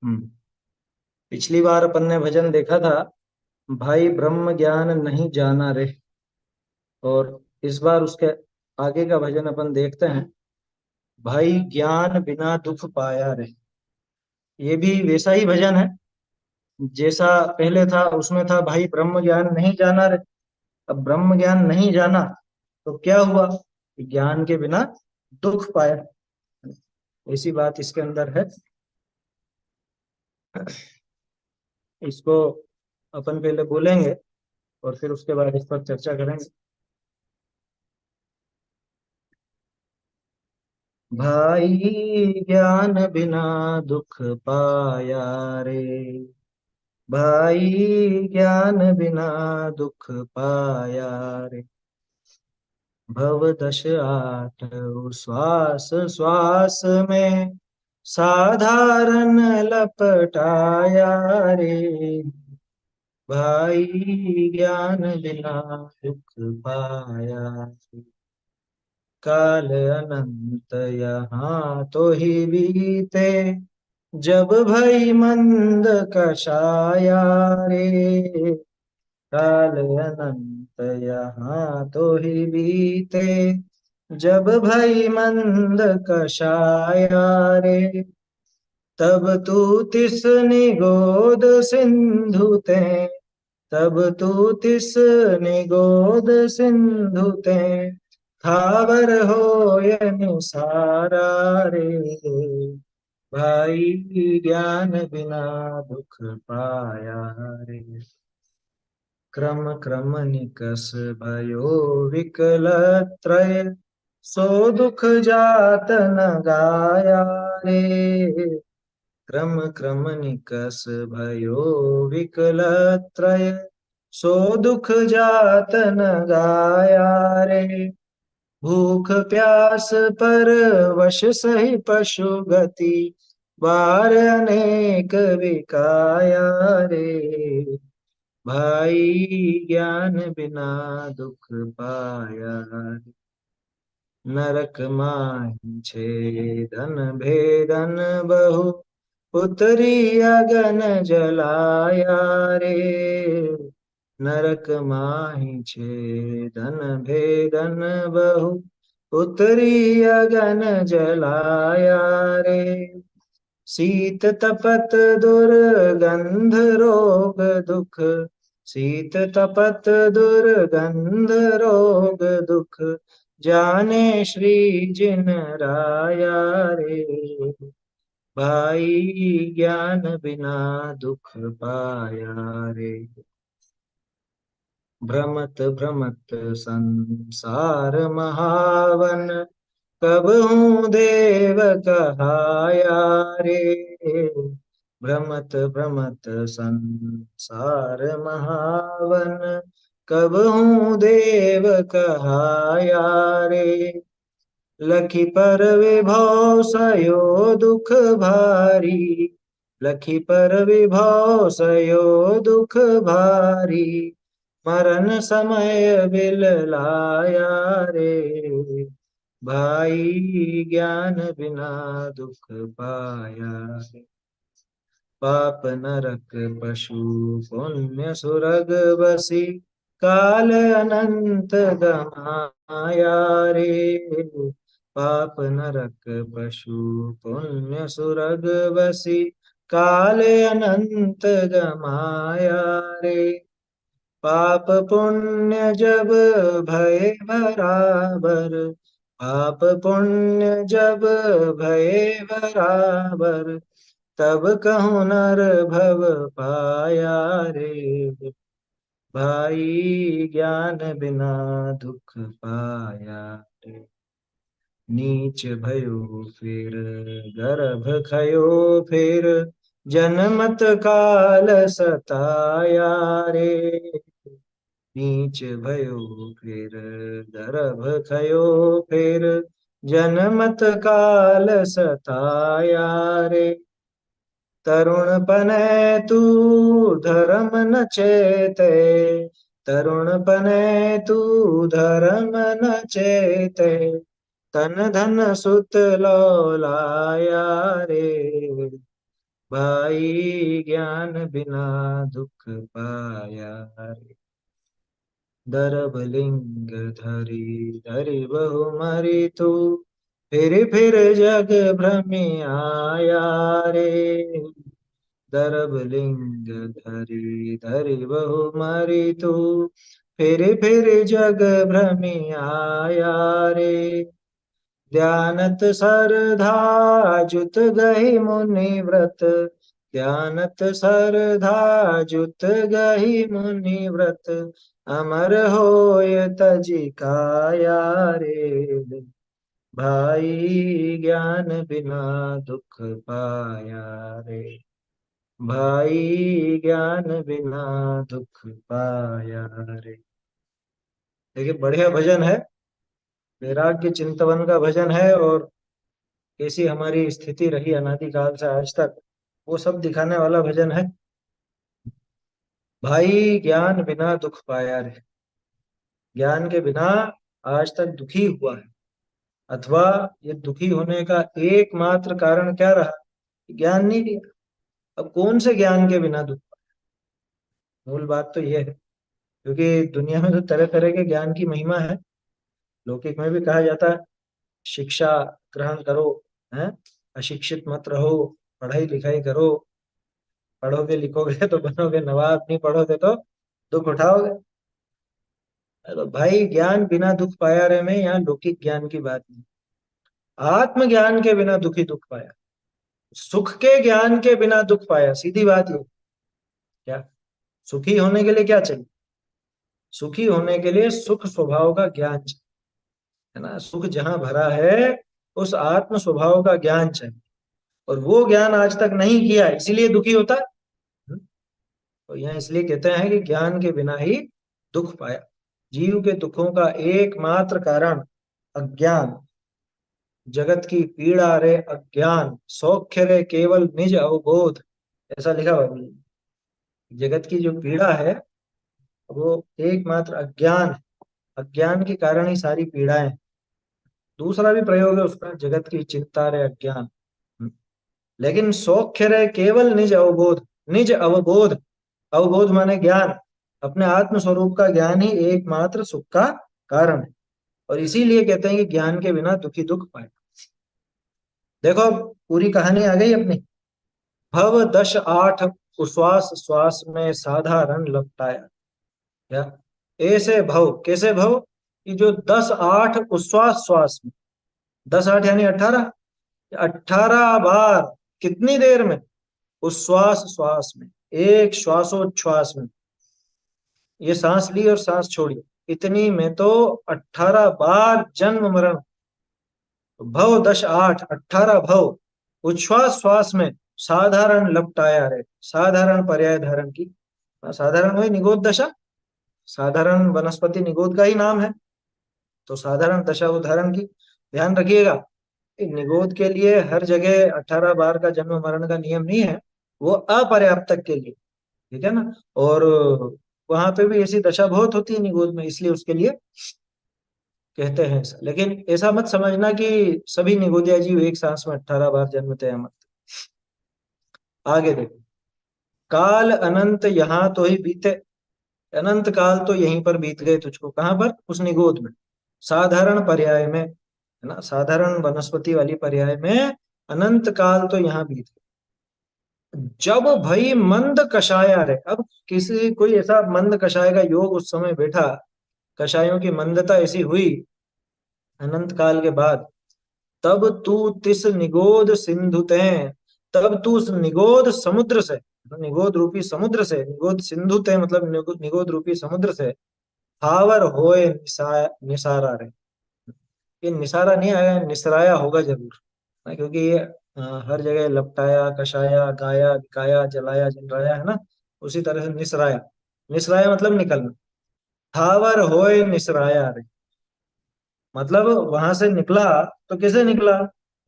हम्म। पिछली बार अपन ने भजन देखा था, भाई ब्रह्म ज्ञान नहीं जाना रे। और इस बार उसके आगे का भजन अपन देखते हैं, भाई ज्ञान बिना दुख पाया रे। ये भी वैसा ही भजन है जैसा पहले था। उसमें था भाई ब्रह्म ज्ञान नहीं जाना रे। अब ब्रह्म ज्ञान नहीं जाना तो क्या हुआ? ज्ञान के बिना दुख पाया। ऐसी बात इसके अंदर है। इसको अपन पहले बोलेंगे और फिर उसके बाद इस पर चर्चा करेंगे। भाई ज्ञान बिना दुख पाया रे। भाई ज्ञान बिना दुख पाया रे। भव दश आठ श्वास श्वास में साधारण लपटाया रे। भाई ज्ञान बिना दुख पाया रे। काल अनंत यहाँ तो ही बीते, जब भई मंद कषाया रे। काल अनंत यहाँ तो ही बीते, जब भई मंद कषाया रे। तब तू तिस निगोद सिंधु ते, तब तू तिस निगोद सिंधु ते, थावर होय निसारा रे। भाई ज्ञान बिना दुख पाया रे। क्रम क्रम निकस भयो विकल त्रय, सो दुख जात न गाया रे। क्रम क्रम निकस भयो विकल त्रय, सो दुख जात न गाया रे। भूख प्यास पर वश सही पशु गति, बार अनेक विकाया रे। भाई ज्ञान बिना दुख पाया रे। नरक माहि छेदन भेदन बहु, उतरी अगन जलाया रे। नरक माहि छेदन भेदन बहु, उतरी अगन जलाया रे। शीत तपत दुर्गंध रोग दुख, शीत तपत दुर्गंध रोग दुख, जाने श्री जिन राया रे। भाई ज्ञान बिना दुख पाया रे। भ्रमत भ्रमत संसार महावन, कब हूँ देव कहाया रे। भ्रमत भ्रमत संसार महावन, कब हूँ देव कहाया रे। लखी पर विभव सयो दुख भारी, लखी पर विभव सयो दुख भारी, मरण समय बिल लाया रे। भाई ज्ञान बिना दुख पाया रे। पाप नरक पशु पुण्य सुरग बसी, काल अनंत गमाया रे। पाप नरक पशु पुण्य सुरग बसी, काल अनंत गमाया रे। पाप पुण्य जब भय बराबर, पाप पुण्य जब भय बराबर, तब कहूँ नर भव पाया रे। भाई ज्ञान बिना दुख पाया रे। नीच भयो फिर गर्भ खयो फिर, जनमत काल सताया रे। नीच भयो फिर गर्भ खयो फिर, जनमत काल सताया रे। तरुण पने तू धर्म न चेते, तरुण पने तू धर्म न चेते, तन धन सुत लौलाया रे। भाई ज्ञान बिना दुख पाया रे। दरबलिंग धरी धरी बहु मरी तू, फिर जग भ्रमी आया रे। दरबलिंग धरी धरी बहु मरी तू, फिर जग भ्रमी आया रे। ध्यानत सरधा जुत गही मुनि व्रत, ध्यानत सरधा जुत गही मुनि व्रत, अमर होय तजी काया रे। भाई ज्ञान बिना दुख पाया रे। भाई ज्ञान बिना दुख पाया रे। देखिए बढ़िया भजन है, वैराग्य चिंतवन का भजन है, और कैसी हमारी स्थिति रही अनादि काल से आज तक, वो सब दिखाने वाला भजन है। भाई ज्ञान बिना दुख पाया रे। ज्ञान के बिना आज तक दुखी हुआ है, अथवा ये दुखी होने का एकमात्र कारण क्या रहा? ज्ञान नहीं दिया। अब कौन से ज्ञान के बिना दुख? मूल बात तो ये है, क्योंकि दुनिया में तो तरह तरह के ज्ञान की महिमा है। लौकिक में भी कहा जाता है शिक्षा ग्रहण करो, हैं, अशिक्षित मत रहो, पढ़ाई लिखाई करो, पढ़ोगे लिखोगे तो बनोगे नवाब, नहीं पढ़ोगे तो दुख उठाओगे। तो भाई ज्ञान बिना दुख पाया रे में यहाँ लौकिक ज्ञान की बात नहीं, आत्मज्ञान के बिना दुखी दुख पाया, सुख के ज्ञान के बिना दुख पाया। सीधी बात ये क्या, सुखी होने के लिए क्या चाहिए? सुखी होने के लिए सुख स्वभाव का ज्ञान चाहिए, है ना। सुख जहां भरा है उस आत्म स्वभाव का ज्ञान चाहिए, और वो ज्ञान आज तक नहीं किया, इसीलिए दुखी होता है। तो यहाँ इसलिए कहते हैं कि ज्ञान के बिना ही दुख पाया। जीव के दुखों का एकमात्र कारण अज्ञान, जगत की पीड़ा रे अज्ञान, सौख्य रे केवल निज अवबोध, ऐसा लिखा हुआ है। जगत की जो पीड़ा है वो एकमात्र अज्ञान है, अज्ञान के कारण ही सारी पीड़ाएं। दूसरा भी प्रयोग है उसका, जगत की चिंता रे अज्ञान। लेकिन सौख्य रे केवल निज अवबोध, निज अवबोध, अवबोध माने ज्ञान, अपने आत्म स्वरूप का ज्ञान ही एकमात्र सुख का कारण है। और इसीलिए कहते हैं कि ज्ञान के बिना दुखी दुख पाए। देखो अब पूरी कहानी आ गई अपनी। भव दश आठ उश्वास श्वास में साधारण लपटाया। क्या? ऐसे भव, कैसे भव? कि जो 10-8 उश्वास श्वास में, 10-8 यानी 18, 18 बार, कितनी देर में? उश्वास श्वास में, एक श्वासोच्छ्वास में, ये सांस ली और सांस छोड़ी, इतनी में तो 18 बार जन्म मरण। भव दश आठ, 18 भव, उच्छ्वास श्वास में साधारण लपटाया रे। साधारण पर्याय धारण की, साधारण वही निगोद दशा, साधारण वनस्पति निगोद का ही नाम है, तो साधारण दशा उदाहरण की। ध्यान रखिएगा, निगोद के लिए हर जगह 18 बार का जन्म मरण का नियम नहीं है, वो अपर्याप्तक के लिए, ठीक है ना। और वहां पे भी ऐसी दशा बहुत होती है निगोद में, इसलिए उसके लिए कहते हैं ऐसा। लेकिन ऐसा मत समझना कि सभी निगोदिया जीव एक सांस में 18 बार जन्मते हैं, मत। आगे देखो, काल अनंत यहाँ तो ही बीते, अनंत काल तो यहीं पर बीत गए तुझको, कहां पर? उस निगोद में। साधारण पर्याय में, है ना, साधारण वनस्पति वाली पर्याय में अनंत काल तो यहाँ बीत गए। जब भई मंद कषाया रे, अब किसी कोई ऐसा मंद कषाय का योग उस समय बैठा, कषायों की मंदता ऐसी हुई अनंत काल के बाद, तब तू तिस निगोद सिंधु तय, तब तू उस निगोद समुद्र से, निगोद रूपी समुद्र से, निगोद सिंधु तय मतलब निगोद रूपी समुद्र से, हावर होए निसारा रे। ये निसारा नहीं आया, निसराया होगा जरूर, ना, क्योंकि ये हर जगह लपटाया, कषाया, गाया, बिकाया, जलाया, जलराया, है ना। उसी तरह से निसराया, निसराया मतलब निकलना। हावर होए निसराया रे, मतलब वहां से निकला, तो कैसे निकला?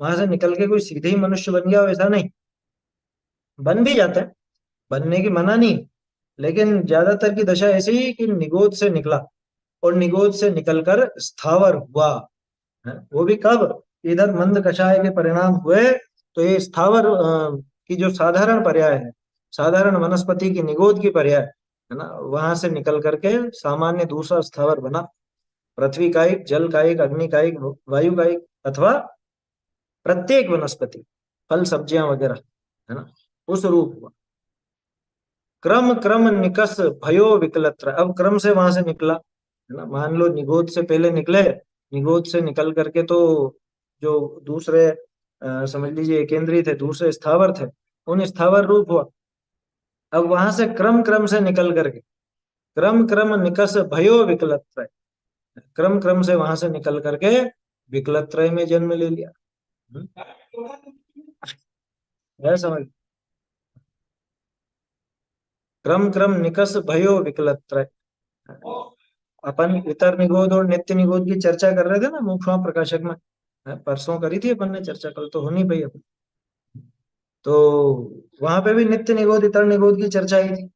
वहां से निकल के कोई सीधे ही मनुष्य बन गया वैसा नहीं, बन भी जाता है, बनने की मना नहीं, लेकिन ज्यादातर की दशा ऐसी ही कि निगोद से निकला, और निगोद से निकलकर स्थावर हुआ है। वो भी कब? इधर मंद कषाय के परिणाम हुए, तो ये स्थावर की जो साधारण पर्याय है, साधारण वनस्पति की निगोद की पर्याय है ना, वहां से निकल करके सामान्य दूसरा स्थावर बना, पृथ्वी कायिक, जल कायिक, अग्नि कायिक, वायु कायिक, अथवा प्रत्येक वनस्पति, फल सब्जियां वगैरह, है ना, उस रूप हुआ। क्रम क्रम निकस भयो विकलत्र, अब क्रम से वहां से निकला, है ना, मान लो निगोद से पहले निकले, निगोद से निकल करके तो जो दूसरे समझ लीजिए केंद्रीय थे, दूसरे स्थावर थे, उन स्थावर रूप हुआ। अब वहां से क्रम क्रम से निकल करके, क्रम क्रम निकस भयो विकलत्रय, क्रम क्रम से वहां से निकल करके विकलत्रय में जन्म ले लिया। हम्म, है समझ। क्रम क्रम निकस भयो विकलत्रय। अपन इतर निगोद और नित्य निगोद की चर्चा कर रहे थे ना मुखा प्रकाशक में, परसों करी थी अपन ने चर्चा, कल तो हो नहीं पाई अपन। तो वहां पे भी नित्य निगोद इतर निगोद की चर्चा आई थी।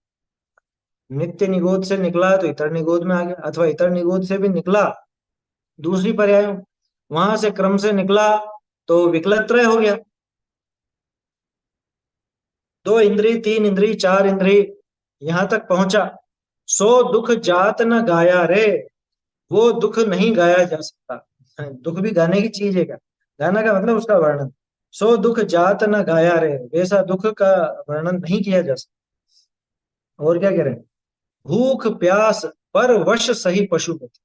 नित्य निगोद से निकला तो इतर निगोद में आ गया, अथवा इतर निगोद से भी निकला दूसरी पर्याय, वहां से क्रम से निकला तो विकलत्रय हो गया। दो इंद्री, तीन इंद्री, चार इंद्री, यहां तक पहुंचा। सो दुख जात न गाया रे, वो दुख नहीं गाया जा सकता। दुख भी गाने की चीज है क्या? गाना का मतलब उसका वर्णन। सो दुख जात न गाया रे, वैसा दुख का वर्णन नहीं किया जा सकता। और क्या कह रहे हैं? भूख प्यास पर वश सही पशुपति,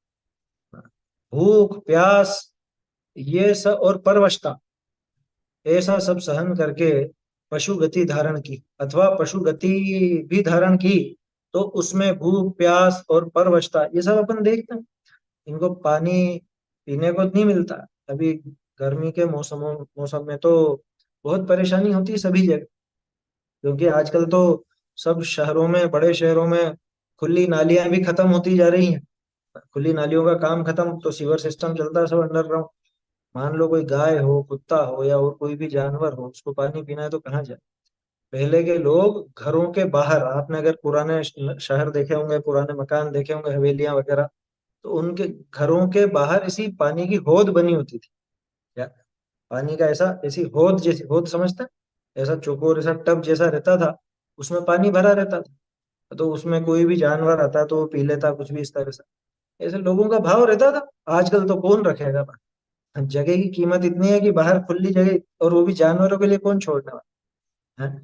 भूख प्यास ये सब और परवशता, ऐसा सब सहन करके पशु गति धारण की, अथवा पशु गति भी धारण की, तो उसमें भूख प्यास और परवशता ये सब अपन देखते हैं। इनको पानी पीने को नहीं मिलता। अभी गर्मी के मौसम में तो बहुत परेशानी होती है सभी जगह, क्योंकि आजकल तो सब शहरों में, बड़े शहरों में खुली नालियां भी खत्म होती जा रही हैं। खुली नालियों का काम खत्म तो सीवर सिस्टम चलता है सब अंडरग्राउंड। मान लो कोई गाय हो, कुत्ता हो, या और कोई भी जानवर हो, उसको पानी पीना है तो कहाँ जाए? पहले के लोग घरों के बाहर, आपने अगर पुराने शहर देखे होंगे, पुराने मकान देखे होंगे, हवेलियां वगैरह, तो उनके घरों के बाहर इसी पानी की होद बनी होती थी। क्या? पानी का ऐसा, ऐसी होद, जैसी होद समझते हैं, ऐसा चौकोर ऐसा टब जैसा रहता था, उसमें पानी भरा रहता था। तो उसमें कोई भी जानवर आता तो वो पी लेता, कुछ भी इस तरह से। ऐसे लोगों का भाव रहता था। आजकल तो कौन रखेगा बाहर? जगह की कीमत इतनी है कि बाहर खुली जगह, और वो भी जानवरों के लिए कौन छोड़ने वाला है?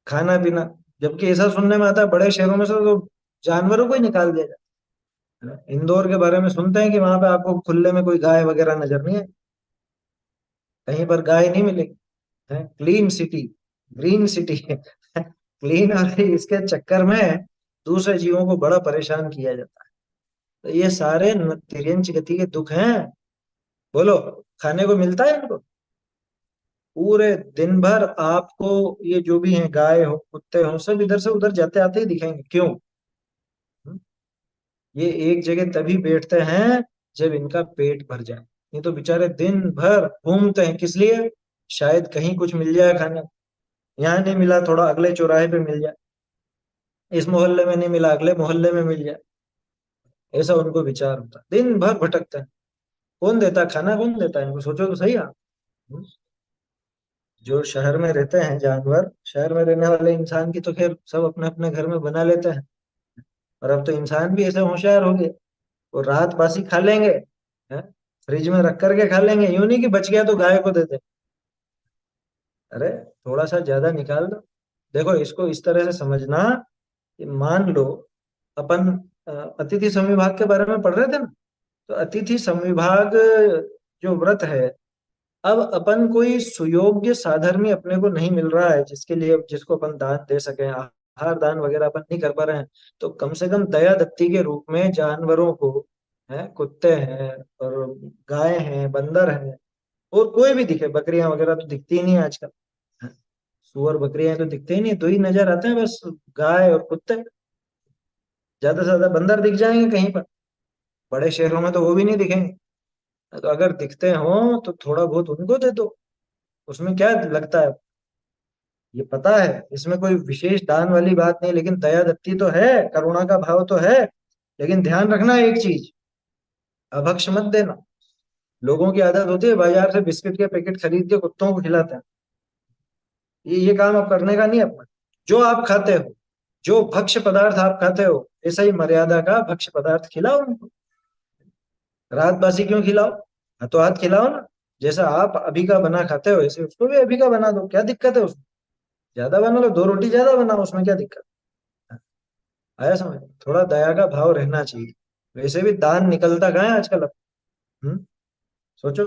खाना पीना, जबकि ऐसा सुनने में आता है बड़े शहरों में से तो जानवरों को ही निकाल दिया जाता है। इंदौर के बारे में सुनते हैं कि वहां पे आपको खुले में कोई गाय वगैरह नजर नहीं है, कहीं पर गाय नहीं मिलेगी। है clean city, green city, clean, और इसके चक्कर में दूसरे जीवों को बड़ा परेशान किया जाता है। तो ये सारे तिर्यंच गति के दुख हैं। बोलो, खाने को मिलता है इनको? पूरे दिन भर आपको ये जो भी हैं, गाय हो कुत्ते हो, सब इधर से उधर जाते आते ही दिखेंगे। क्यों? ये एक जगह तभी बैठते हैं जब इनका पेट भर जाए। नहीं तो बेचारे दिन भर घूमते हैं, किस लिए? शायद कहीं कुछ मिल जाए खाने को। यहाँ नहीं मिला, थोड़ा अगले चौराहे पे मिल जाए, इस मोहल्ले में नहीं मिला, अगले मोहल्ले में मिल जाए। ऐसा उनको विचार होता है, दिन भर भटकते हैं। कौन देता है खाना, कौन देता है इनको? सोचो तो सही आप। जो शहर में रहते हैं जानवर, शहर में रहने वाले इंसान की तो खैर सब अपने अपने घर में बना लेते हैं। और अब तो इंसान भी ऐसे होशियार हो गए, वो रात बासी खा लेंगे, हैं? फ्रिज में रख करके खा लेंगे, यूं नहीं कि बच गया तो गाय को दे दे। अरे थोड़ा सा ज्यादा निकाल दो। देखो, इसको इस तरह से समझना कि मान लो अपन अ, अतिथि संविभाग के बारे में पढ़ रहे थे ना, तो अतिथि संविभाग जो व्रत है, अब अपन कोई सुयोग्य साधर्मी अपने को नहीं मिल रहा है जिसके लिए, जिसको अपन दान दे सके, आहार दान वगैरह अपन नहीं कर पा रहे हैं, तो कम से कम दया दत्ती के रूप में जानवरों को, है, कुत्ते हैं और गाय हैं, बंदर हैं, और कोई भी दिखे, बकरियां वगैरह तो दिखती ही नहीं आजकल, हैं, सुअर बकरियां तो दिखते ही नहीं, दो ही नजर आते हैं बस, गाय और कुत्ते। ज्यादा से ज्यादा बंदर दिख जाएंगे कहीं पर, बड़े शहरों में तो वो भी नहीं दिखेंगे। तो अगर दिखते हो तो थोड़ा बहुत उनको दे दो, उसमें क्या लगता है? ये पता है इसमें कोई विशेष दान वाली बात नहीं, लेकिन दया दत्ती तो है, करुणा का भाव तो है। लेकिन ध्यान रखना एक चीज, अभक्ष मत देना। लोगों की आदत होती है बाजार से बिस्किट के पैकेट खरीद के कुत्तों को खिलाते हैं। ये काम अब करने का नहीं अपना। जो आप खाते हो, जो भक्ष्य पदार्थ आप खाते हो, ऐसा ही मर्यादा का भक्ष्य पदार्थ खिलाओ उनको। रात बासी क्यों खिलाओ? हाथों हाथ खिलाओ ना। जैसा आप अभी का बना खाते हो ऐसे उसको भी अभी का बना दो, क्या दिक्कत है उसमें? ज्यादा बना लो, 2 रोटी ज्यादा बनाओ, उसमें क्या दिक्कत है? आया समझ? थोड़ा दया का भाव रहना चाहिए। वैसे भी दान निकलता कहाँ है आजकल अब। हम्म। सोचो,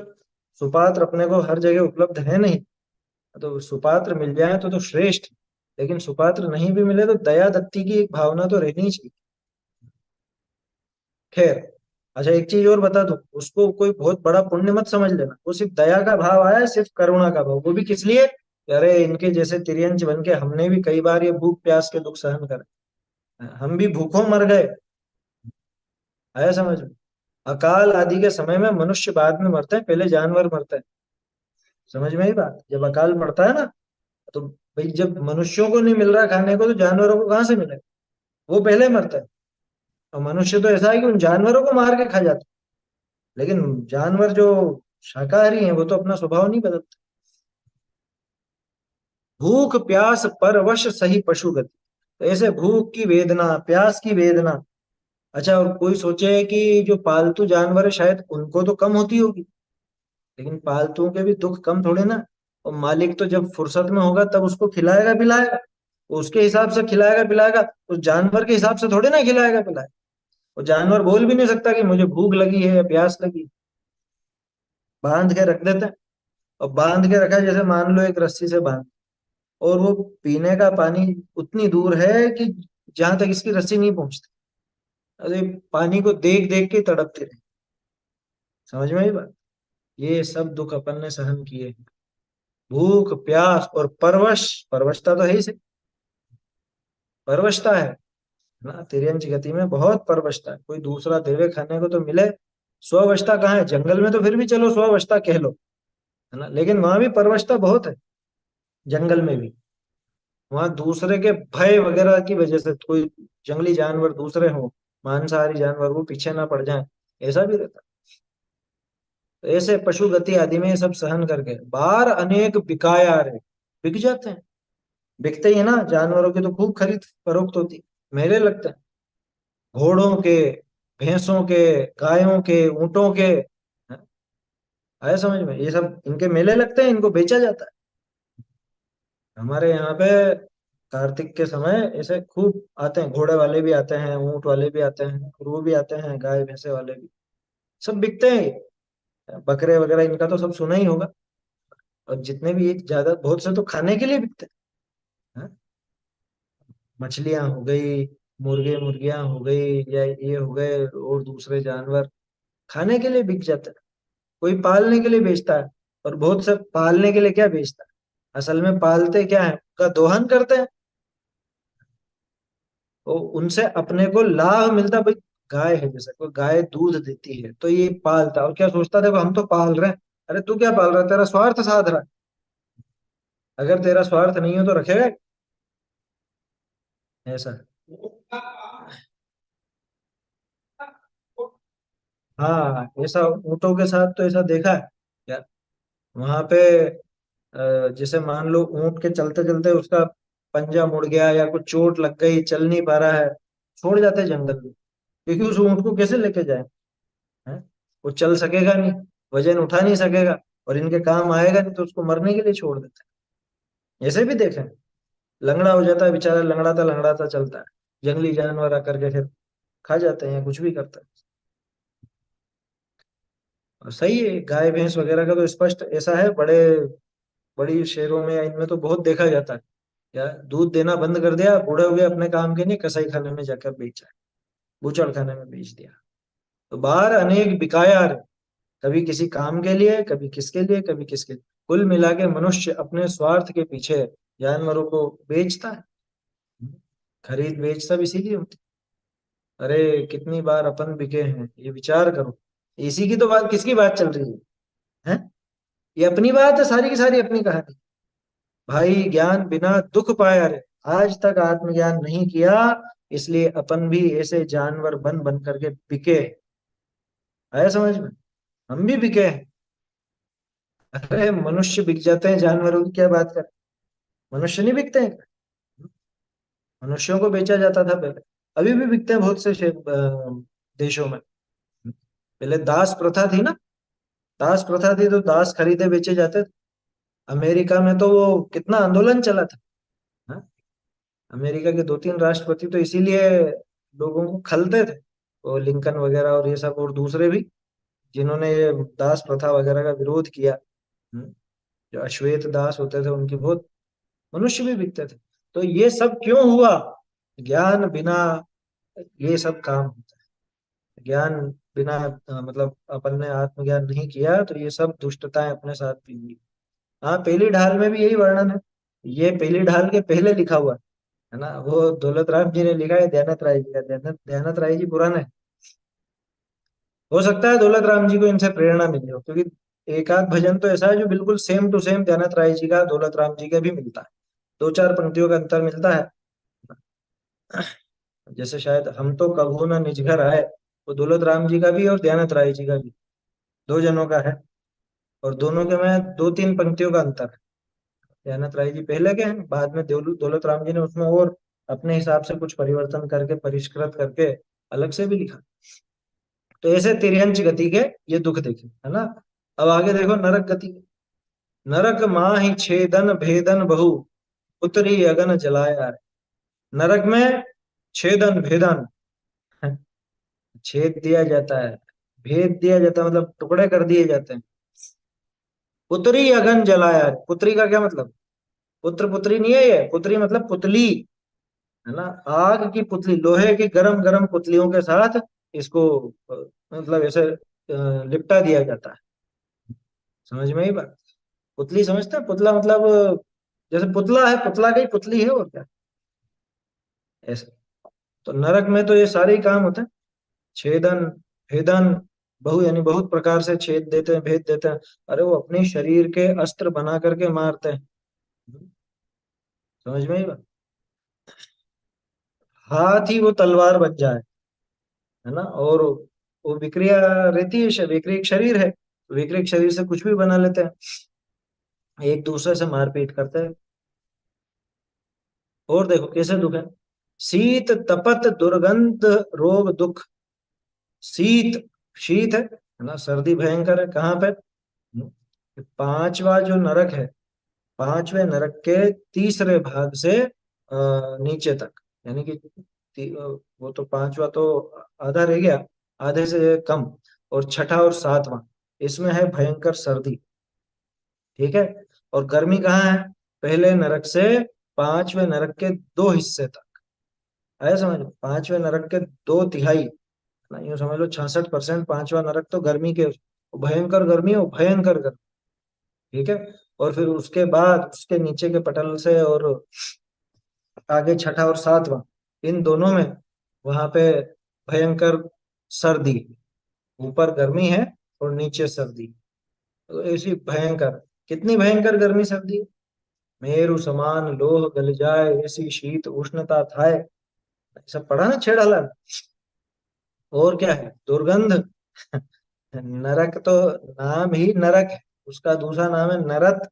सुपात्र अपने को हर जगह उपलब्ध है नहीं। तो सुपात्र मिल जाए तो श्रेष्ठ। लेकिन सुपात्र नहीं भी मिले तो दया दत्ती की एक भावना तो रहनी चाहिए। खैर, अच्छा एक चीज और बता दूं, उसको कोई बहुत बड़ा पुण्य मत समझ लेना। वो सिर्फ दया का भाव आया है, सिर्फ करुणा का भाव, वो भी किस लिए कि अरे इनके जैसे तिर्यंच बन के हमने भी कई बार ये भूख प्यास के दुख सहन करे, हम भी भूखों मर गए। आया समझ में? अकाल आदि के समय में मनुष्य बाद में मरते हैं, पहले जानवर मरते हैं। समझ में ही बात? जब अकाल पड़ता है ना, तो भाई जब मनुष्यों को नहीं मिल रहा खाने को तो जानवरों को कहाँ से मिले? वो पहले मरता है। और मनुष्य तो ऐसा है कि उन जानवरों को मार के खा जाता है। लेकिन जानवर जो शाकाहारी हैं वो तो अपना स्वभाव नहीं बदलते। भूख प्यास परवश सही पशु गति। तो ऐसे भूख की वेदना, प्यास की वेदना। अच्छा, और कोई सोचे कि जो पालतू जानवर है शायद उनको तो कम होती होगी। लेकिन पालतुओं के भी दुख कम थोड़े ना। और मालिक तो जब फुर्सत में होगा तब उसको खिलाएगा पिलाएगा। वो उसके हिसाब से खिलाएगा पिलाएगा, उस जानवर के हिसाब से थोड़े ना खिलाएगा पिलाएगा। वो जानवर बोल भी नहीं सकता कि मुझे भूख लगी है या प्यास लगी। बांध के रख देते हैं। और बांध के रखा है, जैसे मान लो एक रस्सी से बांध, और वो पीने का पानी उतनी दूर है कि जहां तक इसकी रस्सी नहीं पहुंचती। अरे पानी को देख देख के तड़पते रहे। समझ में आई बात? ये सब दुख अपन ने सहन किए हैं। भूख प्यास और परवश, परवशता तो है ही से। परवशता है ना, तिर्यंच गति में बहुत परवशता है। कोई दूसरा देवे खाने को तो मिले। स्ववशता कहाँ है? जंगल में तो फिर भी चलो स्ववशता कह लो, है ना, लेकिन वहां भी परवशता बहुत है। जंगल में भी वहां दूसरे के भय वगैरह की वजह से कोई जंगली जानवर दूसरे हो, मांसाहारी जानवर, वो पीछे ना पड़ जाए, ऐसा भी रहता है। तो ऐसे पशु गति आदि में ये सब सहन करके बाहर अनेक बिकाया रे, बिक जाते हैं। बिकते ही है ना, जानवरों की तो खूब खरीद फरोख्त होती, मेले लगते हैं। घोड़ों के, भैंसों के, गायों के, ऊंटों के। हाँ, आया समझ में? ये सब इनके मेले लगते हैं, इनको बेचा जाता है। हमारे यहाँ पे कार्तिक के समय ऐसे खूब आते हैं, घोड़े वाले भी आते हैं, ऊंट वाले भी आते हैं, और वो भी आते हैं, गाय भैंसे वाले भी। सब बिकते हैं। बकरे वगैरह इनका तो सब सुना ही होगा। और जितने भी, एक ज्यादा बहुत से तो खाने के लिए बिकते हैं। हाँ? मछलियां हो गई, मुर्गे मुर्गियां हो गई, या ये हो गए और दूसरे जानवर, खाने के लिए बिक जाते हैं। कोई पालने के लिए बेचता है। और बहुत से पालने के लिए क्या बेचता है, असल में पालते क्या है, उनका दोहन करते हैं। तो उनसे अपने को लाभ मिलता भाई। गाय है, जैसे कोई गाय दूध देती है तो ये पालता है, और क्या सोचता है, देखो हम तो पाल रहे हैं। अरे तू क्या पाल रहा है? तेरा स्वार्थ साध रहा है। अगर तेरा स्वार्थ नहीं हो तो रखेगा? ऐसा। हाँ, ऐसा ऊँटों के साथ तो ऐसा देखा है यार। वहां पे जैसे मान लो ऊँट के चलते चलते उसका पंजा मुड़ गया या कुछ चोट लग गई, चल नहीं पा रहा है, छोड़ जाते हैं जंगल में। क्योंकि उस ऊँट को कैसे लेके जाए? हैं? वो चल सकेगा नहीं, वजन उठा नहीं सकेगा, और इनके काम आएगा नहीं, तो उसको मरने के लिए छोड़ देते हैं। ऐसे भी देखें, लंगड़ा हो जाता है बेचारा, लंगड़ाता चलता है, जंगली जानवर आकर के फिर खा जाते हैं, कुछ भी करते हैं। और सही है, गाय भैंस वगैरह का तो स्पष्ट ऐसा है, बड़े बड़ी शहरों में या इनमें तो बहुत देखा जाता है। या दूध देना बंद कर दिया, बूढ़े हो गए, अपने काम के नहीं, कसाई खाने में जाकर बेचा, बूचड़ खाने में बेच दिया। तो बाहर अनेक बिकाया, कभी किसी काम के लिए, कभी किसके लिए, कभी किसके लिए। कुल मिला के मनुष्य अपने स्वार्थ के पीछे जानवरों को बेचता है। खरीद बेच सब इसीलिए होती है। अरे कितनी बार अपन बिके हैं, ये विचार करो। इसी की तो बात, किसकी बात चल रही है? हैं? ये अपनी बात है, सारी की सारी अपनी कहानी। भाई ज्ञान बिना दुख पाया रे, आज तक आत्मज्ञान नहीं किया, इसलिए अपन भी ऐसे जानवर बन बन करके बिके। आया समझ में? हम भी बिके हैं। अरे मनुष्य बिक जाते हैं, जानवरों की क्या बात कर। मनुष्य नहीं बिकते हैं? मनुष्यों को बेचा जाता था पहले, अभी भी बिकते हैं बहुत से देशों में। पहले दास प्रथा थी ना, दास प्रथा थी तो दास खरीदे बेचे जाते थे। अमेरिका में तो वो कितना आंदोलन चला था। हाँ? अमेरिका के दो तीन राष्ट्रपति तो इसीलिए लोगों को खलते थे, वो लिंकन वगैरह और ये सब, और दूसरे भी जिन्होंने ये दास प्रथा वगैरह का विरोध किया। हम्म, जो अश्वेत दास होते थे उनकी बहुत, मनुष्य भी बिकते थे। तो ये सब क्यों हुआ? ज्ञान बिना ये सब काम होता है। ज्ञान बिना मतलब अपन ने आत्मज्ञान नहीं किया तो ये सब दुष्टताएं अपने साथ भी हुई। हाँ, पहली ढाल में भी यही वर्णन है। ये पहली ढाल के पहले लिखा हुआ है ना, वो दौलत राम जी ने लिखा है दयानत राय जी का। दयानत राय जी पुराना है। हो सकता है दौलत राम जी को इनसे प्रेरणा मिली हो, क्योंकि एक आध भजन तो ऐसा है जो बिल्कुल same to same दयानत Rai ji का दौलत राम जी का भी मिलता है। दो चार पंक्तियों का अंतर मिलता है। जैसे शायद हम तो कभू ना निज घर आए, वो दौलत राम जी का भी और दयानत राय जी का भी, दो जनों का है। और दोनों के में दो तीन पंक्तियों का अंतर है। दयानत राय जी पहले के हैं, बाद में दौलत राम जी ने उसमें और अपने हिसाब से कुछ परिवर्तन करके परिष्कृत करके अलग से भी लिखा। तो ऐसे तिर्यंच गति के ये दुख देखे, है ना। अब आगे देखो नरक गति। नरक माहि छेदन भेदन बहु, उतरी अगन जलाया। नरक में छेदन भेदन, छेद दिया जाता है, भेद दिया जाता है, मतलब टुकड़े कर दिए जाते हैं। पुत्री अगन जलाया। पुत्री का क्या मतलब? पुत्र पुत्री नहीं है, ये पुत्री मतलब पुतली, है ना। आग की पुतली, लोहे की गरम गरम पुतलियों के साथ इसको मतलब ऐसे लिपटा दिया जाता है। समझ में ही बात? पुतली समझते हैं? पुतला मतलब जैसे पुतला है, पुतला का ही पुतली है, और क्या ऐसा। तो नरक में तो ये सारे ही काम होते हैं, छेदन भेदन बहु, यानी बहुत प्रकार से छेद देते हैं, भेद देते हैं। अरे वो अपने शरीर के अस्त्र बना करके मारते हैं। समझ में ही बात? हाथ ही वो तलवार बन जाए, है ना। और वो विक्रिया रहती है, विक्रियक शरीर है, विक्रियक शरीर से कुछ भी बना लेते हैं, एक दूसरे से मारपीट करते हैं। और देखो कैसे दुख है। शीत तपत दुर्गंध रोग दुख। शीत, शीत है ना, सर्दी भयंकर है कहाँ पे? पांचवा जो नरक है, पांचवें नरक के तीसरे भाग से नीचे तक, यानी कि वो तो पांचवा तो आधा रह गया, आधे से कम। और छठा और सातवां, इसमें है भयंकर सर्दी। ठीक है। और गर्मी कहाँ है? पहले नरक से पांचवें नरक के दो हिस्से तक। आया समझ में? पांचवें नरक के दो तिहाई, ना यूं समझ लो 66% पांचवा नरक तो गर्मी के, भयंकर गर्मी हो, भयंकर गर्मी। ठीक है। और फिर उसके बाद उसके नीचे के पटल से और आगे छठा और सातवां, इन दोनों में वहां पे भयंकर सर्दी, ऊपर गर्मी है और नीचे सर्दी। तो ऐसी भयंकर, कितनी भयंकर गर्मी सर्दी? मेरु समान लोह गल जाए, ऐसी शीत उष्णता थाए। सब पढ़ा ना छेड़ाला। और क्या है? दुर्गंध। नरक तो नाम ही नरक है, उसका दूसरा नाम है नरक,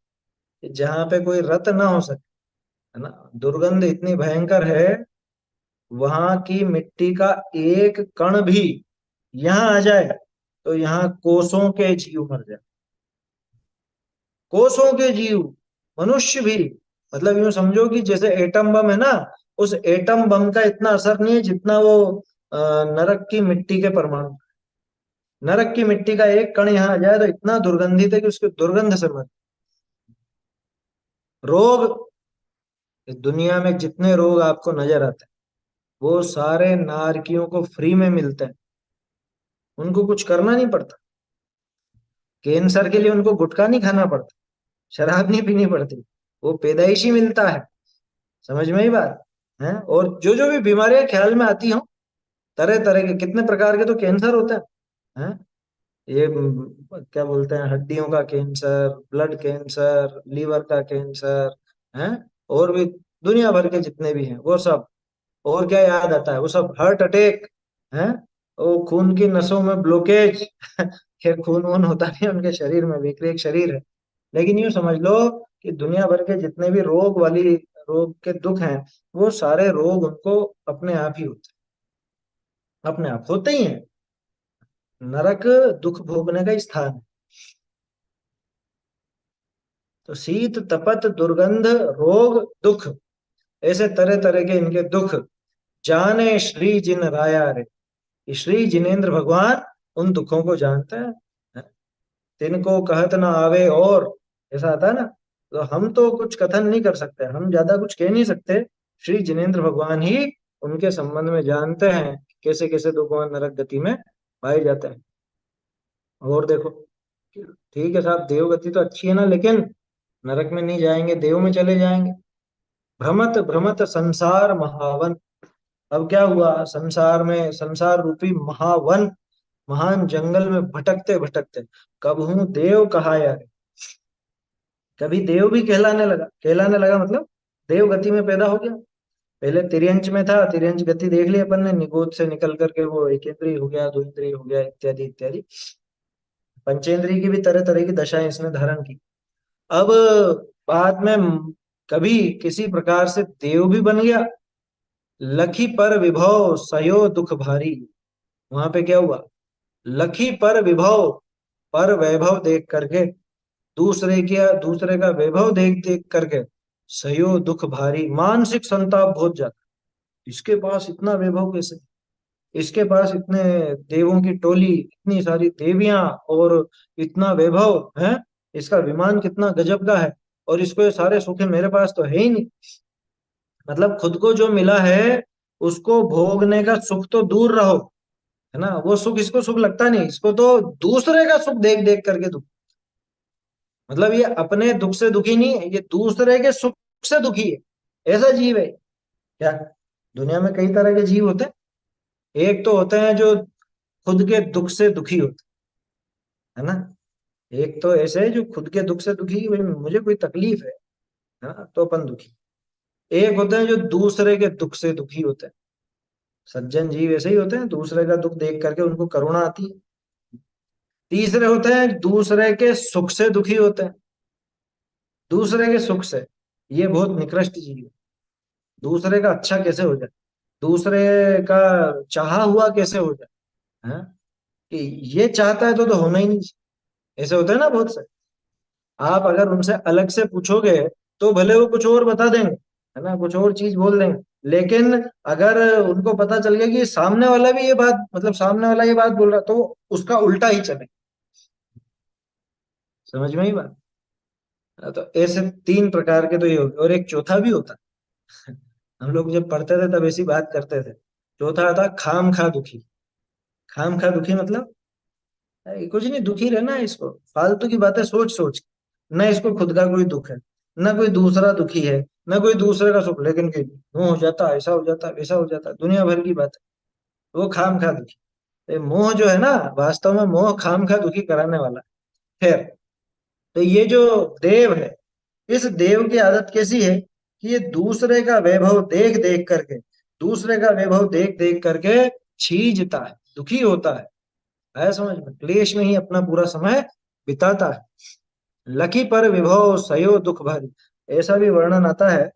जहाँ पे कोई रत ना हो सके, है ना। दुर्गंध इतनी भयंकर है, वहां की मिट्टी का एक कण भी यहाँ आ जाए तो यहाँ कोसों के जीव मर जाए, कोसों के जीव, मनुष्य भी। मतलब यूं समझो कि जैसे एटम बम है ना, उस एटम बम का इतना असर नहीं है जितना वो नरक की मिट्टी के परमाणु। नरक की मिट्टी का एक कण यहाँ आ जाए तो इतना दुर्गंधित है कि उसकी दुर्गंध से मर। रोग, इस दुनिया में जितने रोग आपको नजर आते हैं वो सारे नारकियों को फ्री में मिलते हैं, उनको कुछ करना नहीं पड़ता। कैंसर के लिए उनको गुटखा नहीं खाना पड़ता, शराब नहीं पीनी पड़ती, वो पैदाइशी मिलता है। समझ में ही बात है? और जो जो भी बीमारियां ख्याल में आती हो, तरह तरह के, कितने प्रकार के तो कैंसर होते हैं, हैं? ये क्या बोलते हैं, हड्डियों का कैंसर, ब्लड कैंसर, लीवर का कैंसर, हैं? और भी दुनिया भर के जितने भी हैं वो सब। और क्या याद आता है? वो सब हार्ट अटैक, हैं? वो खून की नसों में ब्लॉकेज। खैर खून वून होता नहीं है उनके शरीर में, विकृत शरीर है। लेकिन यूं समझ लो कि दुनिया भर के जितने भी रोग के दुख हैं, वो सारे रोग उनको अपने आप ही होते हैं, अपने आप होते ही हैं। नरक दुख भोगने का स्थान है। तो शीत तपत दुर्गंध रोग दुख, ऐसे तरह तरह के इनके दुख, जाने श्री जिन राया रे, कि श्री जिनेन्द्र भगवान उन दुखों को जानते हैं। तिनको कहत ना आवे और, ऐसा आता है ना। तो हम तो कुछ कथन नहीं कर सकते, हम ज्यादा कुछ कह नहीं सकते। श्री जिनेन्द्र भगवान ही उनके संबंध में जानते हैं, कैसे कैसे दुख वहां नरक गति में पाए जाते हैं। और देखो, ठीक है साहब, देवगति तो अच्छी है ना, लेकिन नरक में नहीं जाएंगे, देव में चले जाएंगे। भ्रमत भ्रमत संसार महावन। अब क्या हुआ, संसार में, संसार रूपी महावन, महान जंगल में भटकते भटकते कब हूं देव कहा यार, कभी देव भी कहलाने लगा मतलब देव गति में पैदा हो गया। पहले तिर्यंच में था, तिर्यंच गति देख ली अपन ने, निगोद से निकल करके वो एक इंद्रिय हो गया, दो इंद्रिय हो गया, इत्यादि इत्यादि। पंचेंद्रिय की भी तरह तरह की दशाएं इसने धारण की। अब बाद में कभी किसी प्रकार से देव भी बन गया। लखी पर विभव सयो दुख भारी, वहां पे क्या हुआ, लखी पर विभव, पर वैभव देख करके, दूसरे का वैभव देख देख करके सयो दुख भारी, मानसिक संताप बहुत जाता। इसके पास इतना वैभव कैसे, इसके पास इतने देवों की टोली, इतनी सारी देवियां, और इतना वैभव है, इसका विमान कितना गजब का है, और इसको ये सारे सुख है, मेरे पास तो है ही नहीं। मतलब खुद को जो मिला है उसको भोगने का सुख तो दूर रहो, है ना, वो सुख इसको सुख लगता नहीं, इसको तो दूसरे का सुख देख देख करके दुख। मतलब ये अपने दुख से दुखी नहीं है, ये दूसरे के सुख से दुखी है, ऐसा जीव है क्या। दुनिया में कई तरह के जीव होते हैं। एक तो होते हैं जो खुद के दुख से दुखी होते हैं, है ना। एक तो ऐसे है जो खुद के दुख से दुखी, भाई मुझे कोई तकलीफ है, हाँ, तो अपन दुखी। एक होते हैं जो दूसरे के दुख से दुखी होते हैं। सज्जन जीव ऐसे ही होते हैं, दूसरे का दुख देख करके उनको करुणा आती है। तीसरे होते हैं दूसरे के सुख से दुखी होते हैं, दूसरे के सुख से, ये बहुत निकृष्ट जीव है। दूसरे का अच्छा कैसे हो जाए, दूसरे का चाहा हुआ कैसे हो जाए, हाँ? कि ये चाहता है तो होना ही नहीं चाहिए। ऐसे होते हैं ना बहुत से। आप अगर उनसे अलग से पूछोगे तो भले वो कुछ और बता देंगे, है ना, कुछ और चीज बोल देंगे, लेकिन अगर उनको पता चल गया कि सामने वाला भी ये बात, मतलब सामने वाला ये बात बोल रहा, तो उसका उल्टा ही चले। समझ में ही बात। तो ऐसे तीन प्रकार के तो ये होते, और एक चौथा भी होता है। हम लोग जब पढ़ते थे तब ऐसी बात करते थे। चौथा था खाम खा दुखी। खाम खा दुखी मतलब कुछ नहीं, दुखी रहना है इसको, फालतू की बातें सोच सोच के। न इसको खुद का कोई दुख है, न कोई दूसरा दुखी है, न कोई दूसरे का सुख, लेकिन कि वो हो जाता, ऐसा हो जाता, वैसा हो जाता, दुनिया भर की बात है। वो खाम खा दुखी। ये मोह जो है ना, वास्तव में मोह खाम खा दुखी कराने वाला है। खैर, तो ये जो देव है, इस देव की आदत कैसी है कि ये दूसरे का वैभव देख देख करके, दूसरे का वैभव देख देख करके छीजता है, दुखी होता है। आया समझ में, क्लेश में ही अपना पूरा समय बिताता है। लकी पर विभव सयो दुख भारी, ऐसा भी वर्णन आता है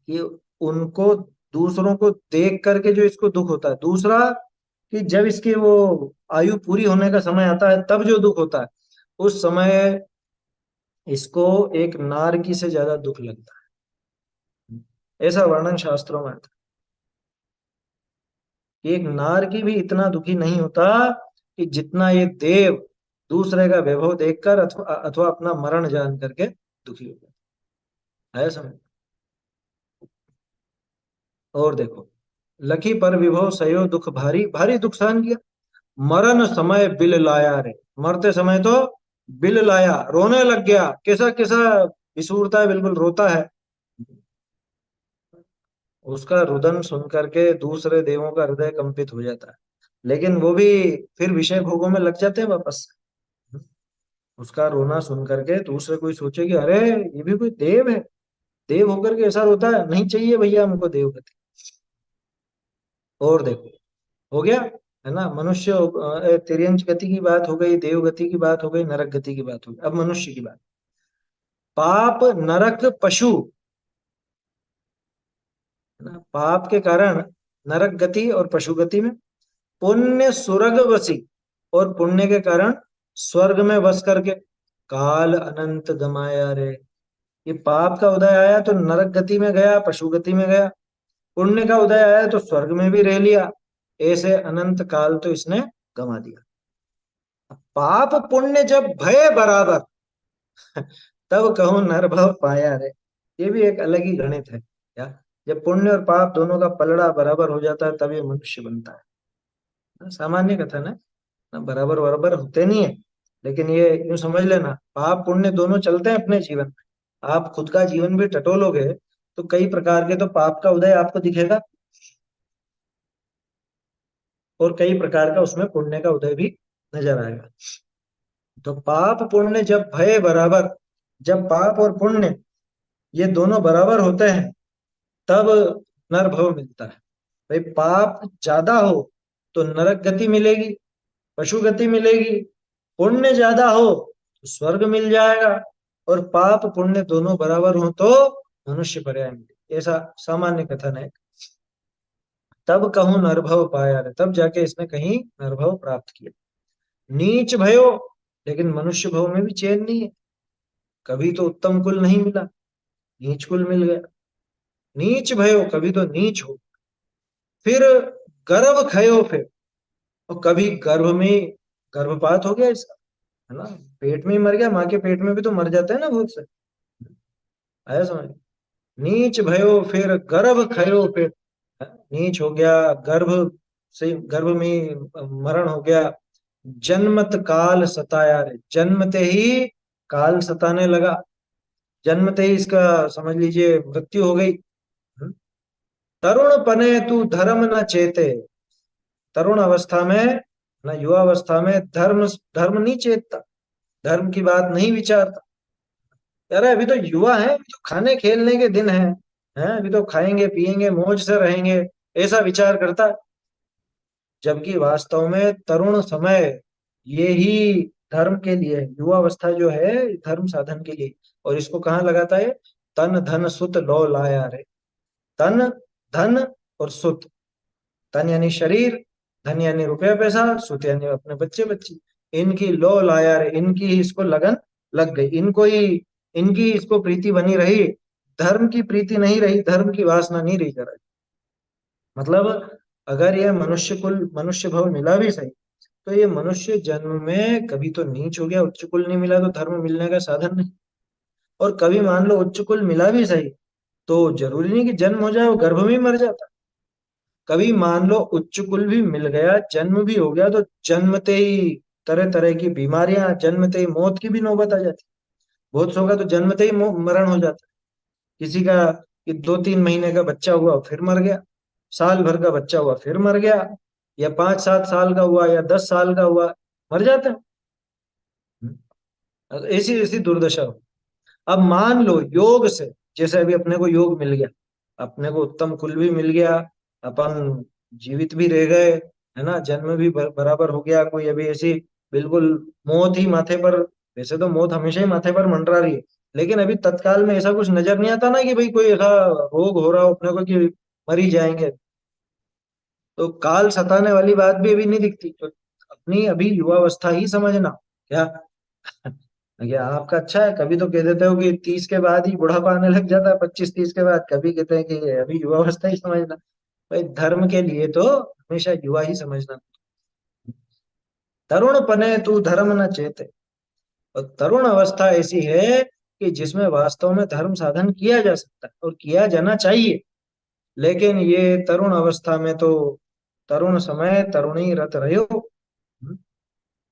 कि उनको, दूसरों को देख करके जो इसको दुख होता है, दूसरा कि जब इसकी वो आयु पूरी होने का समय आता है तब जो दुख होता है, उस समय इसको एक नारकी से ज्यादा दुख लगता है। ऐसा वर्णन शास्त्रों में आता है कि एक नारकी भी इतना दुखी नहीं होता कि जितना ये देव दूसरे का वैभव देखकर अथवा अपना मरण जान करके दुखी हो जाता है। समझ। और देखो, लखी पर विभव सयो दुख भारी, भारी दुख सहन किया। मरण समय बिल लाया रे, मरते समय तो बिल लाया, रोने लग गया, कैसा कैसा विसूरता है, बिल्कुल रोता है। उसका रुदन सुन करके दूसरे देवों का हृदय कंपित हो जाता है, लेकिन वो भी फिर विषय भोगों में लग जाते हैं वापस। उसका रोना सुन करके दूसरे कोई सोचे कि अरे ये भी कोई देव है, देव होकर के ऐसा रोता है, नहीं चाहिए भैया हमको देवगति। और देखो, हो गया, है ना, मनुष्य तिर्यंच गति की बात हो गई, देव गति की बात हो गई, नरक गति की बात हो गई, अब मनुष्य की बात। पाप नरक पशु, है ना, पाप के कारण नरक गति और पशु गति में, पुण्य सुरग वसी, और पुण्य के कारण स्वर्ग में बस करके, काल अनंत गमाया रे। ये पाप का उदय आया तो नरक गति में गया, पशु गति में गया, पुण्य का उदय आया तो स्वर्ग में भी रह लिया, ऐसे अनंत काल तो इसने गमा दिया। पाप पुण्य जब भय बराबर, तब कहूं नरभव पाया रे। ये भी एक अलग ही गणित है क्या, जब पुण्य और पाप दोनों का पलड़ा बराबर हो जाता है तब ये मनुष्य बनता है। सामान्य कथन है ना, बराबर बराबर होते नहीं है, लेकिन ये यूं समझ लेना, पाप पुण्य दोनों चलते हैं अपने जीवन में। आप खुद का जीवन भी टटोलोगे तो कई प्रकार के तो पाप का उदय आपको दिखेगा, और कई प्रकार का उसमें पुण्य का उदय भी नजर आएगा। तो पाप पुण्य जब भय बराबर, जब पाप और पुण्य ये दोनों बराबर होते हैं तब नरभव मिलता है। भाई पाप ज्यादा हो तो नरक गति मिलेगी, पशु गति मिलेगी, पुण्य ज्यादा हो तो स्वर्ग मिल जाएगा, और पाप पुण्य दोनों बराबर हो तो मनुष्य पर्याय मिले, ऐसा सामान्य कथन है। तब कहूं नरभव पाया रे, तब जाके इसने कहीं नरभव प्राप्त किया। नीच भयो, लेकिन मनुष्य भव में भी चैन नहीं है, कभी तो उत्तम कुल नहीं मिला, नीच कुल मिल गया। नीच भयो, कभी तो नीच हो, फिर गर्भ खयो फिर, और कभी गर्भ में गर्भपात हो गया इसका, है ना, पेट में ही मर गया, माँ के पेट में भी तो मर जाते हैं ना बहुत से, आया समझ। नीच भयो फिर गर्भ खयो फिर, नीच हो गया, गर्भ से गर्भ में मरण हो गया। जन्मत काल सताया रे, जन्मते ही काल सताने लगा, जन्मते ही इसका समझ लीजिए मृत्यु हो गई। तरुण पने तू धर्म न चेते, तरुण अवस्था में ना, युवा अवस्था में धर्म धर्म नहीं चेतता, धर्म की बात नहीं विचारता। यार अभी तो युवा है, अभी तो खाने खेलने के दिन है, अभी तो खाएंगे पिएंगे मौज से रहेंगे, ऐसा विचार करता है। जबकि वास्तव में तरुण समय ये ही धर्म के लिए है, युवा अवस्था जो है धर्म साधन के लिए। और इसको कहाँ लगाता है, तन धन सुत लो लाया रे। तन धन और सुत, धन यानी शरीर, धन यानी रुपया पैसा, सुत यानी अपने बच्चे बच्ची, इनकी लो लाया रे, इनकी ही इसको लगन लग गई, इनको ही, इनकी इसको प्रीति बनी रही, धर्म की प्रीति नहीं रही, धर्म की वासना नहीं रही जरा। मतलब अगर ये मनुष्य कुल मनुष्य भव मिला भी सही, तो ये मनुष्य जन्म में कभी तो नीच हो गया, उच्च कुल नहीं मिला तो धर्म मिलने का साधन नहीं, और कभी मान लो उच्च कुल मिला भी सही तो जरूरी नहीं कि जन्म हो जाए, वो गर्भ में ही मर जाता। कभी मान लो उच्च कुल भी मिल गया, जन्म भी हो गया, तो जन्मते ही तरह तरह की बीमारियां, जन्मते ही मौत की भी नौबत आ जाती। बहुत सौ का तो जन्मते ही मरण हो जाता है। किसी का कि 2-3 महीने का बच्चा हुआ फिर मर गया, साल भर का बच्चा हुआ फिर मर गया, या 5-7 साल का हुआ या 10 साल का हुआ, मर जाता है। ऐसी ऐसी दुर्दशा हो। अब मान लो योग से, जैसे अभी अपने को योग मिल गया, अपने को उत्तम कुल भी मिल गया, अपन जीवित भी रह गए, है ना, जन्म भी बराबर हो गया, कोई अभी ऐसी बिल्कुल मौत ही माथे पर, वैसे तो मौत हमेशा ही माथे पर मंडरा रही है, लेकिन अभी तत्काल में ऐसा कुछ नजर नहीं आता ना कि भाई कोई ऐसा रोग हो रहा हो अपने को कि मर ही जाएंगे, तो काल सताने वाली बात भी अभी नहीं दिखती। तो अपनी अभी युवावस्था ही समझना क्या, क्या आपका अच्छा है, कभी तो कह देते हो कि 30 के बाद ही बुढ़ापा आने लग जाता है, 25-30 के बाद, कभी कहते हैं कि ये अभी युवावस्था ही समझना। भाई धर्म के लिए तो हमेशा युवा ही समझना। तरुण पने तू धर्म न चेते, और तरुण अवस्था ऐसी है कि जिसमें वास्तव में धर्म साधन किया जा सकता है और किया जाना चाहिए, लेकिन ये तरुण अवस्था में तो, तरुण समय तरुणी रत रहो,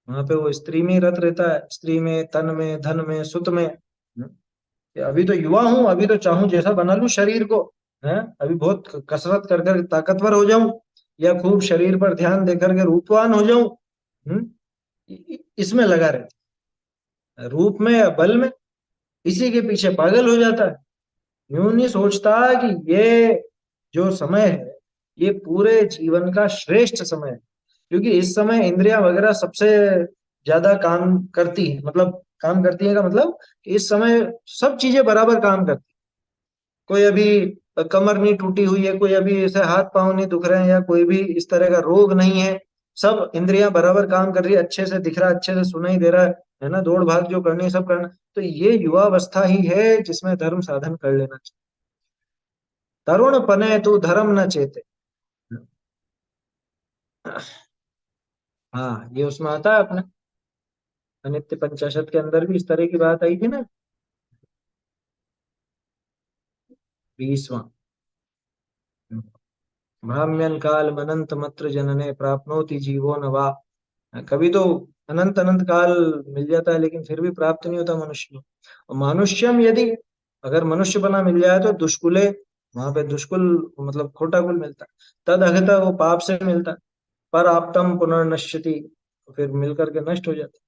वहां पे वो स्त्री में ही रत रहता है, स्त्री में, तन में, धन में, सुत में। कि अभी तो युवा हूं, अभी तो चाहूं जैसा बना लूं शरीर को, है, अभी बहुत कसरत कर कर ताकतवर हो जाऊं, या खूब शरीर पर ध्यान देकर के रूपवान हो जाऊं, इसमें लगा रहता है, रूप में या बल में, इसी के पीछे पागल हो जाता है। यूं नहीं सोचता कि ये जो समय है ये पूरे जीवन का श्रेष्ठ समय है, क्योंकि इस समय इंद्रियां वगैरह सबसे ज्यादा काम करती है, मतलब काम करती है का मतलब कि इस समय सब चीजें बराबर काम करती। कोई अभी कमर नहीं टूटी हुई है, कोई अभी ऐसे हाथ पांव नहीं दुख रहे हैं, या कोई भी इस तरह का रोग नहीं है। सब इंद्रियां बराबर काम कर रही है, अच्छे से दिख रहा है, अच्छे से सुनाई दे रहा है ना, दौड़ भाग जो करनी है सब करना। तो ये युवावस्था ही है जिसमें धर्म साधन कर लेना चाहिए। तरुण पने तू धर्म न चेते। हाँ, ये उसमें आता है अपने अनित्य पंचाशत के अंदर भी इस तरह की बात आई थी ना। 20वां। भ्राम्यन काल अनंत मत्र जनने प्राप्नोति जीवो न वा। कभी तो अनंत अनंत काल मिल जाता है, लेकिन फिर भी प्राप्त नहीं होता मनुष्य को। और मनुष्यम यदि, अगर मनुष्य बना मिल जाए तो दुष्कुले, वहां पे दुष्कुल मतलब खोटा कुल मिलता है। तद अहता, वो पाप से मिलता है। पर आपतम पुनर्नश्यति, तो फिर मिलकर के नष्ट हो जाता है।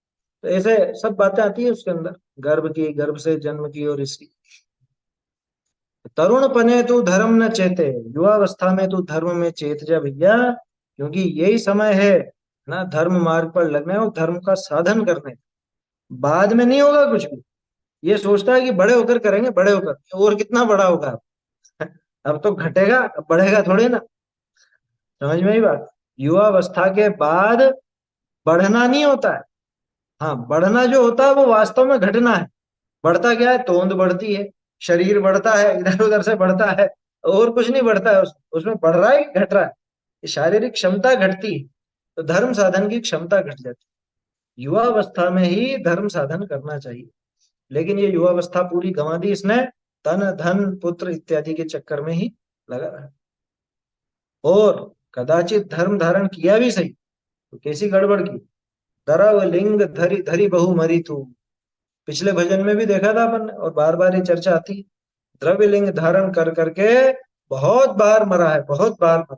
तो ऐसे सब बातें आती है उसके अंदर, गर्भ की, गर्भ से जन्म की और इसकी। तरुण पने तू धर्म न चेते, युवावस्था में तू धर्म में चेत जा भैया, क्योंकि यही समय है ना धर्म मार्ग पर लगने और धर्म का साधन करने। बाद में नहीं होगा कुछ भी। ये सोचता है कि बड़े होकर करेंगे, बड़े होकर, और कितना बड़ा होगा अब। अब तो घटेगा, अब बढ़ेगा थोड़ी ना। समझ में ही बात। युवावस्था के बाद बढ़ना नहीं होता है। हाँ, बढ़ना जो होता है वो वास्तव में घटना है। बढ़ता क्या है, तोंद बढ़ती है, शरीर बढ़ता है, इधर उधर से बढ़ता है, और कुछ नहीं बढ़ता है उसमें बढ़ रहा है कि घट रहा है। ये शारीरिक क्षमता घटती है, तो धर्म साधन की क्षमता घट जाती है। युवावस्था में ही धर्म साधन करना चाहिए, लेकिन ये युवावस्था पूरी गंवा दी इसने, तन धन पुत्र इत्यादि के चक्कर में ही लगा रहा। और कदाचित धर्म धारण किया भी सही, तो कैसी गड़बड़ की। दरव लिंग धरी धरी बहु मरी तू। पिछले भजन में भी देखा था अपन ने, और बार बार ये चर्चा आती है। द्रव्य लिंग धारण कर करके बहुत बार मरा है, बहुत बार मरा।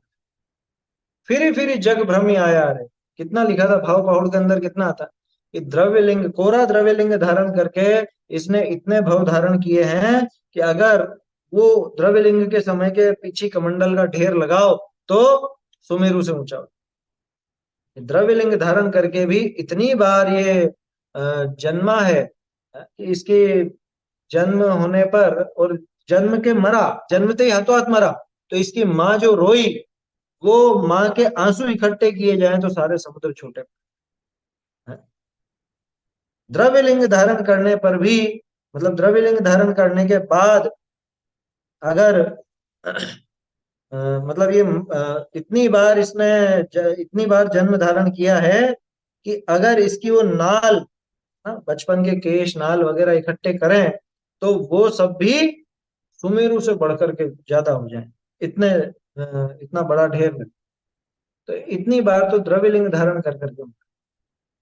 फिर जग भ्रम ही आया रे। कितना लिखा था भाव पहाड़ के अंदर, कितना आता कि द्रव्य लिंग, कोरा द्रव्य लिंग धारण करके इसने इतने भव धारण किए हैं कि अगर वो द्रव्य लिंग के समय के पीछे कमंडल का ढेर लगाओ तो सुमेरु से ऊंचा हो। द्रव्य लिंग धारण करके भी इतनी बार ये जन्मा है कि इसके जन्म होने पर, और जन्म के मरा, जन्मते ही हाथों हाथ मरा, तो इसकी माँ जो रोई, वो माँ के आंसू इकट्ठे किए जाएं तो सारे समुद्र छोटे। द्रव्य लिंग धारण करने पर भी, मतलब द्रव्य लिंग धारण करने के बाद अगर मतलब ये इतनी बार इसने इतनी बार जन्म धारण किया है कि अगर इसकी वो नाल, बचपन के केश नाल वगैरह इकट्ठे करें तो वो सब भी सुमेरु से बढ़कर के ज्यादा हो जाए। इतने इतना बड़ा ढेर है। तो इतनी बार तो द्रव्य लिंग धारण कर करके,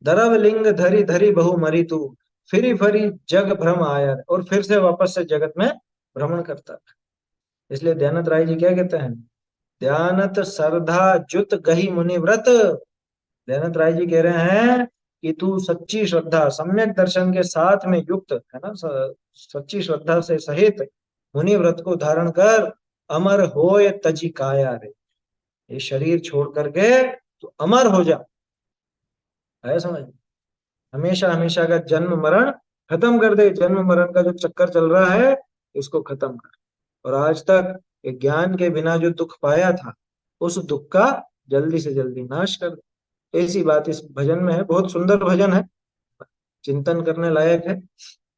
द्रव लिंग धरी धरी बहु मरी तू, फिरी फरी जग भ्रम आया, और फिर से वापस से जगत में भ्रमण करता है। इसलिए दयानंद राय जी क्या कहते हैं, ध्यानत श्रद्धा जुत गही मुनि व्रत। दयानंद राय जी कह रहे हैं कि तू सच्ची श्रद्धा सम्यक दर्शन के साथ में युक्त है ना, सच्ची श्रद्धा से सहित मुनि व्रत को धारण कर, अमर होय तजी काया रे। ये शरीर छोड़ करके तो अमर हो जा, है समझ। हमेशा हमेशा का जन्म मरण खत्म कर दे, जन्म मरण का जो चक्कर चल रहा है इसको खत्म कर। और आज तक ये ज्ञान के बिना जो दुख पाया था, उस दुख का जल्दी से जल्दी नाश कर दे। ऐसी बात इस भजन में है, बहुत सुंदर भजन है, चिंतन करने लायक है।